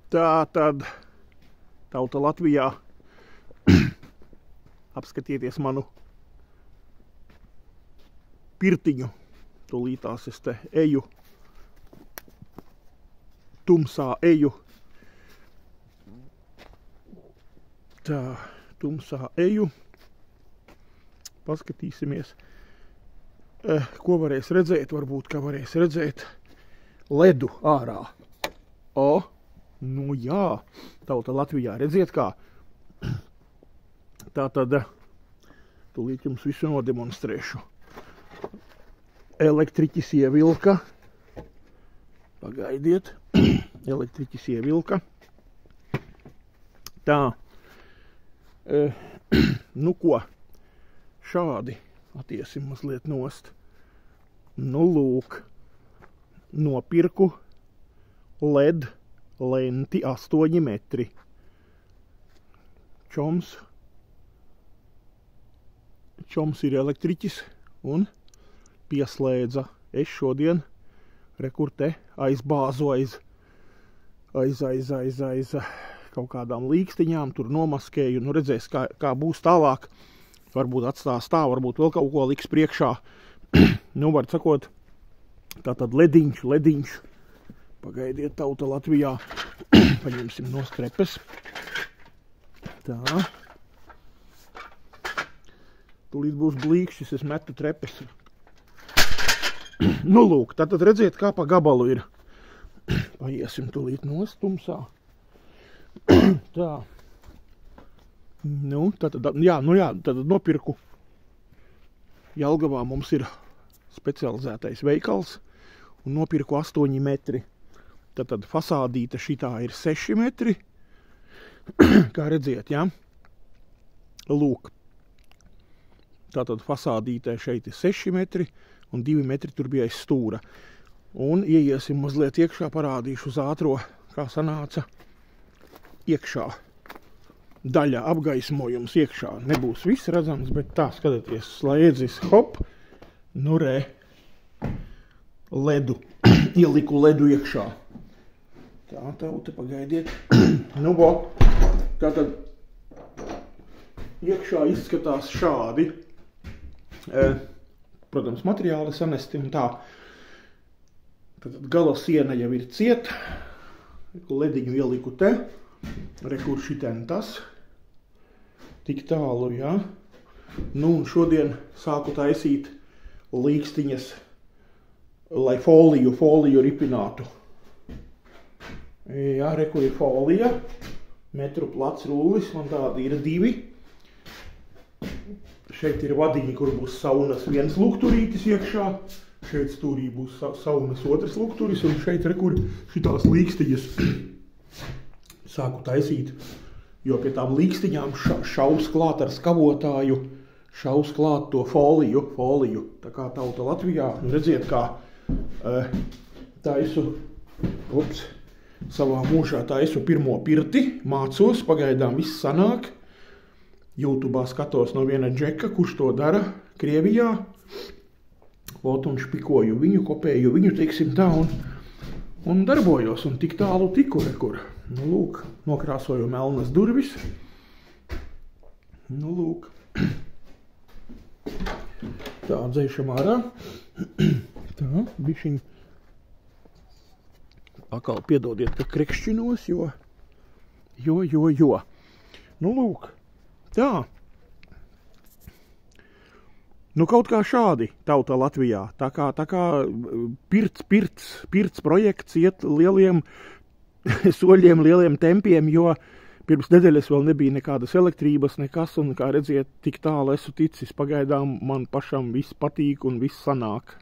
Tā tad tauta Latvijā. Apskatieties manu pirtiņu. Tūlītās es te eju. Tumsā eju. Tā, tumsā eju. Paskatīsimies, ko varēs redzēt. Varbūt, ka varēs redzēt ledu ārā. O, nu jā, tauta Latvijā. Redziet kā. Tā tad tūlīt jums visu nodemonstrēšu. Elektriķis ievilka. Pagaidiet. Elektriķis ievilka. Tā. Nu ko? Šādi atiesim mazliet nost. Nu lūk. Nopirku LED lenti 8 metri. Čoms ir elektriķis un pieslēdza. Es šodien rekur te aizbāzu aiz kaut kādām līkstiņām, tur nomaskēju. Nu redzēs, kā būs tālāk. Varbūt atstās tā, varbūt vēl kaut ko liks priekšā. Nu, var sakot, tātad lediņš. Pagaidiet, tauta Latvijā. Paņemsim no strepes. Tā. Tūlīt būs blīkšķis, es metu trepes. Nu, lūk, tātad redziet, kā pa gabalu ir. Paiesim tūlīt nostumsā. Tā. Nu, tātad nopirku. Jelgavā mums ir specializētais veikals un nopirku 8 metri. Tātad fasādīte šitā ir 6 metri. Kā redziet, jā? Lūk. Tātad fasādītē šeit ir 6 metri un 2 metri tur bija aiz stūra. Un ieiesim mazliet iekšā, parādīšu uz ātro, kā sanāca iekšā. Daļa apgaismojums iekšā. Nebūs viss redzams, bet tā, skatieties, slēdzis, hop, nu re, ledu, ieliku ledu iekšā. Tā, tauta, pagaidiet. Nu, bo, tātad iekšā izskatās šādi. Protams, materiāli sanesti un tā. Tātad gala siena jau ir ciet. Lediņu ieliku te. Rekur šitien tas. Tik tālu, jā. Nu, un šodien sāku taisīt līkstiņas, lai foliju ripinātu. Jā, rekur ir folija. Metru plats rullis, man tādi ir 2. Šeit ir vadiņi, kur būs saunas viens lukturītis iekšā. Šeit stūrī būs saunas otrs lukturis, un šeit rekur šitās līkstiņas sāku taisīt, jo pie tām līkstiņām šaus klāt ar skavotāju, šaus klāt to foliju. Tā kā tauta Latvijā, nu redziet, kā taisu, savā mūžā taisu pirmo pirti, mācos, pagaidām viss sanāk. YouTube'ā skatos no viena džeka, kurš to dara Krievijā. Un špikoju viņu, kopēju viņu, teiksim tā, un darbojos, un tik tālu tiku rekur. Nu, lūk, nokrāsoju melnas durvis. Nu, lūk. Tā, dzēšam ārā. Tā, bišķiņ. Akal piedodiet, ka krekšķinos, jo. Nu, lūk. Tā. Nu, kaut kā šādi tauta Latvijā. Tā kā pirts projekts iet lieliem soļiem, lieliem tempiem, jo pirms nedēļas vēl nebija nekādas elektrības, nekas, un kā redziet, tik tālu esmu ticis. Pagaidām man pašam viss patīk un viss sanāk.